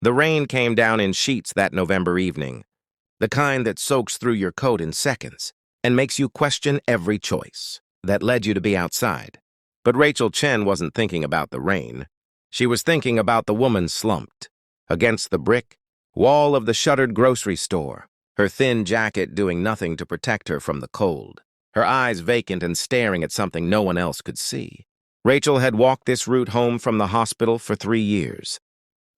The rain came down in sheets that November evening, the kind that soaks through your coat in seconds and makes you question every choice that led you to be outside. But Rachel Chen wasn't thinking about the rain. She was thinking about the woman slumped against the brick wall of the shuttered grocery store, her thin jacket doing nothing to protect her from the cold, her eyes vacant and staring at something no one else could see. Rachel had walked this route home from the hospital for 3 years.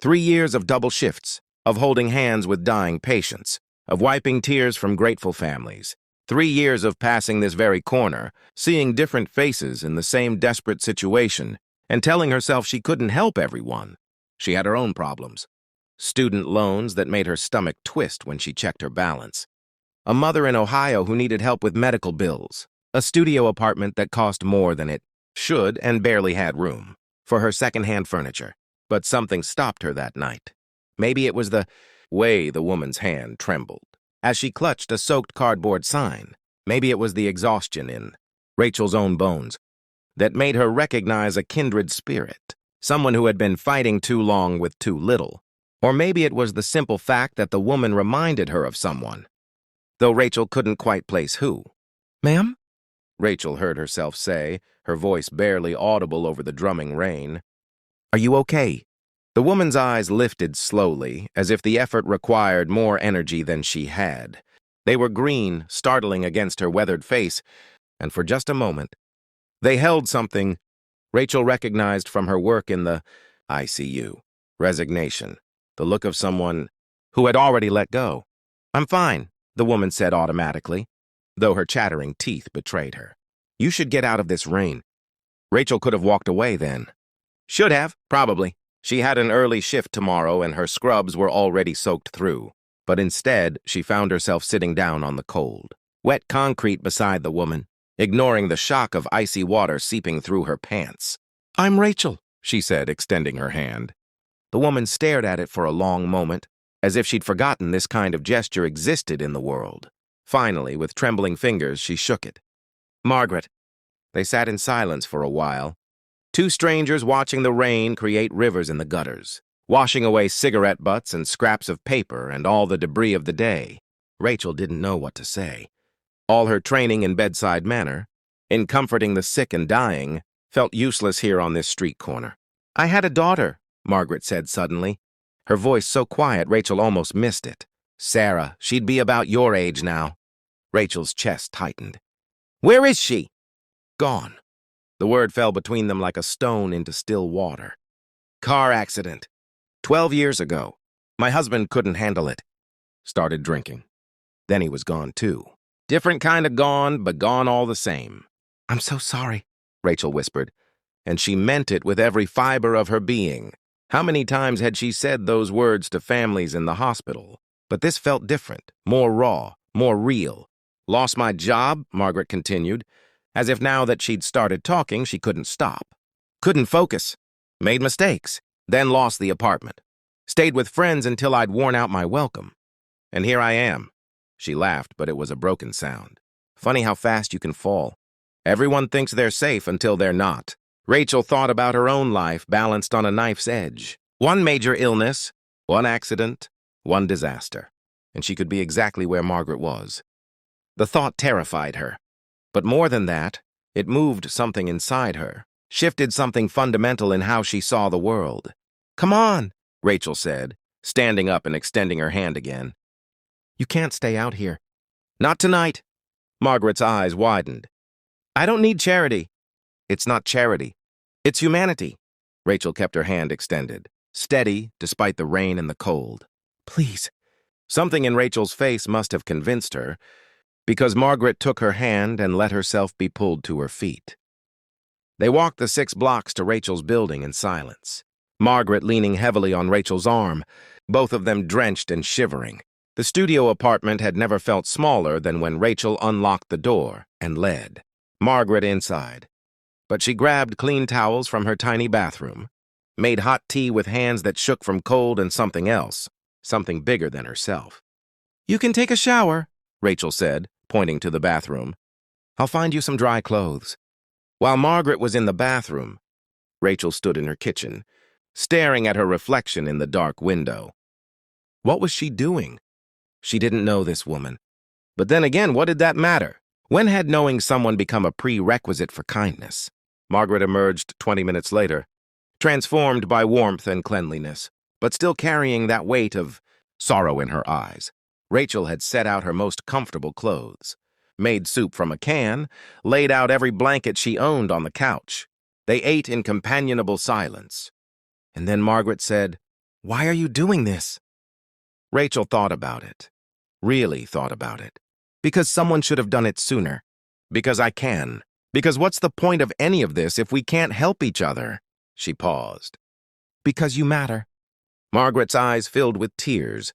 3 years of double shifts, of holding hands with dying patients, of wiping tears from grateful families. 3 years of passing this very corner, seeing different faces in the same desperate situation, and telling herself she couldn't help everyone. She had her own problems. Student loans that made her stomach twist when she checked her balance. A mother in Ohio who needed help with medical bills. A studio apartment that cost more than it should and barely had room for her secondhand furniture. But something stopped her that night. Maybe it was the way the woman's hand trembled as she clutched a soaked cardboard sign. Maybe it was the exhaustion in Rachel's own bones that made her recognize a kindred spirit, someone who had been fighting too long with too little. Or maybe it was the simple fact that the woman reminded her of someone, though Rachel couldn't quite place who. "Ma'am?" Rachel heard herself say, her voice barely audible over the drumming rain. "Are you okay?" The woman's eyes lifted slowly, as if the effort required more energy than she had. They were green, startling against her weathered face, and for just a moment, they held something Rachel recognized from her work in the ICU. Resignation. The look of someone who had already let go. "I'm fine," the woman said automatically, though her chattering teeth betrayed her. "You should get out of this rain." Rachel could have walked away then. Should have, probably. She had an early shift tomorrow and her scrubs were already soaked through. But instead, she found herself sitting down on the cold, wet concrete beside the woman, ignoring the shock of icy water seeping through her pants. "I'm Rachel," she said, extending her hand. The woman stared at it for a long moment, as if she'd forgotten this kind of gesture existed in the world. Finally, with trembling fingers, she shook it. "Margaret." They sat in silence for a while. Two strangers watching the rain create rivers in the gutters, washing away cigarette butts and scraps of paper and all the debris of the day. Rachel didn't know what to say. All her training in bedside manner, in comforting the sick and dying, felt useless here on this street corner. "I had a daughter," Margaret said suddenly, her voice so quiet Rachel almost missed it. "Sarah, she'd be about your age now." Rachel's chest tightened. "Where is she?" "Gone." The word fell between them like a stone into still water. "Car accident. 12 years ago. My husband couldn't handle it. Started drinking. Then he was gone too. Different kind of gone, but gone all the same." "I'm so sorry," Rachel whispered, and she meant it with every fiber of her being. How many times had she said those words to families in the hospital? But this felt different, more raw, more real. "Lost my job," Margaret continued, as if now that she'd started talking, she couldn't stop. "Couldn't focus. Made mistakes. Then lost the apartment. Stayed with friends until I'd worn out my welcome. And here I am." She laughed, but it was a broken sound. "Funny how fast you can fall. Everyone thinks they're safe until they're not." Rachel thought about her own life balanced on a knife's edge. One major illness, one accident, one disaster. And she could be exactly where Margaret was. The thought terrified her. But more than that, it moved something inside her, shifted something fundamental in how she saw the world. "Come on," Rachel said, standing up and extending her hand again. "You can't stay out here." "Not tonight." Margaret's eyes widened. "I don't need charity." "It's not charity. It's humanity." Rachel kept her hand extended, steady despite the rain and the cold. "Please." Something in Rachel's face must have convinced her, because Margaret took her hand and let herself be pulled to her feet. They walked the 6 blocks to Rachel's building in silence, Margaret leaning heavily on Rachel's arm, both of them drenched and shivering. The studio apartment had never felt smaller than when Rachel unlocked the door and led Margaret inside. But she grabbed clean towels from her tiny bathroom, made hot tea with hands that shook from cold and something else, something bigger than herself. "You can take a shower," Rachel said, pointing to the bathroom. "I'll find you some dry clothes." While Margaret was in the bathroom, Rachel stood in her kitchen, staring at her reflection in the dark window. What was she doing? She didn't know this woman. But then again, what did that matter? When had knowing someone become a prerequisite for kindness? Margaret emerged 20 minutes later, transformed by warmth and cleanliness, but still carrying that weight of sorrow in her eyes. Rachel had set out her most comfortable clothes, made soup from a can, laid out every blanket she owned on the couch. They ate in companionable silence. And then Margaret said, "Why are you doing this?" Rachel thought about it, really thought about it. Because someone should have done it sooner. Because I can. Because what's the point of any of this if we can't help each other? She paused. Because you matter. Margaret's eyes filled with tears,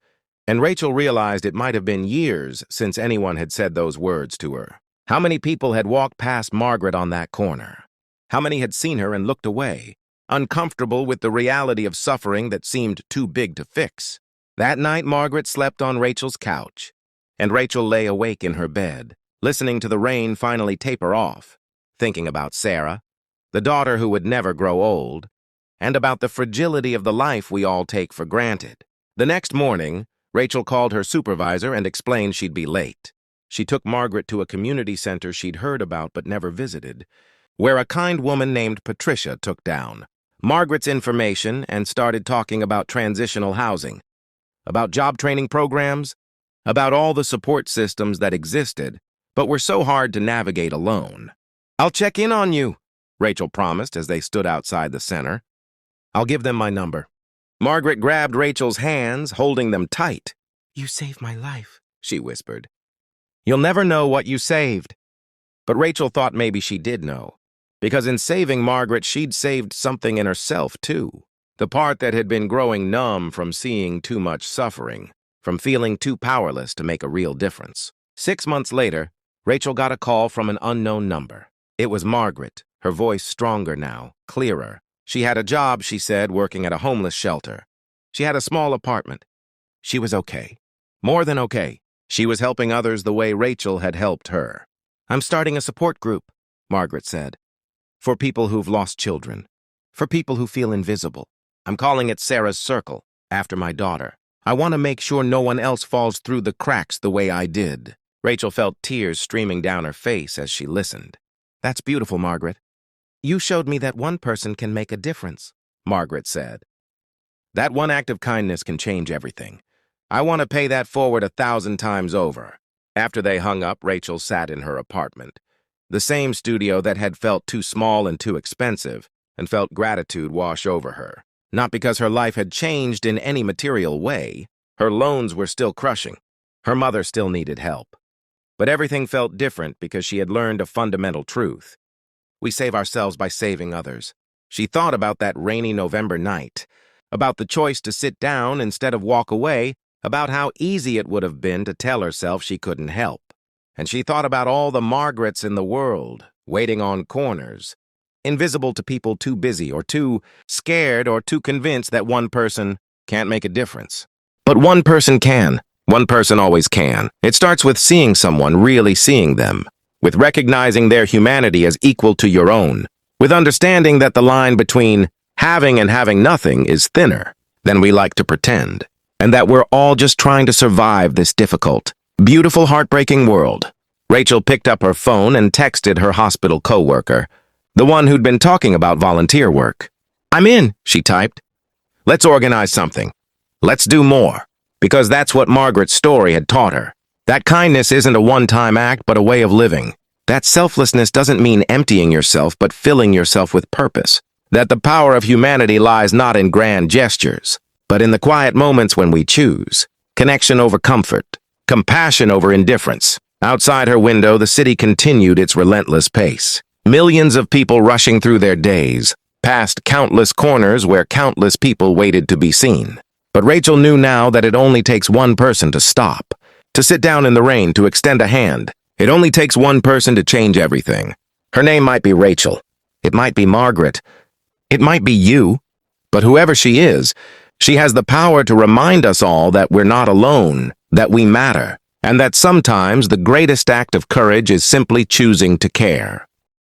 and Rachel realized it might have been years since anyone had said those words to her. How many people had walked past Margaret on that corner? How many had seen her and looked away, uncomfortable with the reality of suffering that seemed too big to fix? That night, Margaret slept on Rachel's couch, and Rachel lay awake in her bed, listening to the rain finally taper off, thinking about Sarah, the daughter who would never grow old, and about the fragility of the life we all take for granted. The next morning, Rachel called her supervisor and explained she'd be late. She took Margaret to a community center she'd heard about but never visited, where a kind woman named Patricia took down Margaret's information and started talking about transitional housing, about job training programs, about all the support systems that existed, but were so hard to navigate alone. "I'll check in on you," Rachel promised as they stood outside the center. "I'll give them my number." Margaret grabbed Rachel's hands, holding them tight. "You saved my life," she whispered. "You'll never know what you saved." But Rachel thought maybe she did know, because in saving Margaret, she'd saved something in herself, too. The part that had been growing numb from seeing too much suffering, from feeling too powerless to make a real difference. 6 months later, Rachel got a call from an unknown number. It was Margaret, her voice stronger now, clearer. She had a job, she said, working at a homeless shelter. She had a small apartment. She was okay. More than okay. She was helping others the way Rachel had helped her. "I'm starting a support group," Margaret said, "for people who've lost children, for people who feel invisible. I'm calling it Sarah's Circle, after my daughter. I want to make sure no one else falls through the cracks the way I did." Rachel felt tears streaming down her face as she listened. "That's beautiful, Margaret. You showed me that one person can make a difference," Margaret said. "That one act of kindness can change everything. I want to pay that forward 1,000 times over." After they hung up, Rachel sat in her apartment, the same studio that had felt too small and too expensive, and felt gratitude wash over her. Not because her life had changed in any material way. Her loans were still crushing. Her mother still needed help. But everything felt different because she had learned a fundamental truth. We save ourselves by saving others. She thought about that rainy November night, about the choice to sit down instead of walk away, about how easy it would have been to tell herself she couldn't help. And she thought about all the Margarets in the world, waiting on corners, invisible to people too busy or too scared or too convinced that one person can't make a difference. But one person can. One person always can. It starts with seeing someone, really seeing them, with recognizing their humanity as equal to your own, with understanding that the line between having and having nothing is thinner than we like to pretend, and that we're all just trying to survive this difficult, beautiful, heartbreaking world. Rachel picked up her phone and texted her hospital coworker, the one who'd been talking about volunteer work. "I'm in," she typed. "Let's organize something. Let's do more." Because that's what Margaret's story had taught her. That kindness isn't a one-time act, but a way of living. That selflessness doesn't mean emptying yourself, but filling yourself with purpose. That the power of humanity lies not in grand gestures, but in the quiet moments when we choose. Connection over comfort. Compassion over indifference. Outside her window, the city continued its relentless pace. Millions of people rushing through their days, past countless corners where countless people waited to be seen. But Rachel knew now that it only takes one person to stop, to sit down in the rain, to extend a hand. It only takes one person to change everything. Her name might be Rachel. It might be Margaret. It might be you. But whoever she is, she has the power to remind us all that we're not alone, that we matter, and that sometimes the greatest act of courage is simply choosing to care.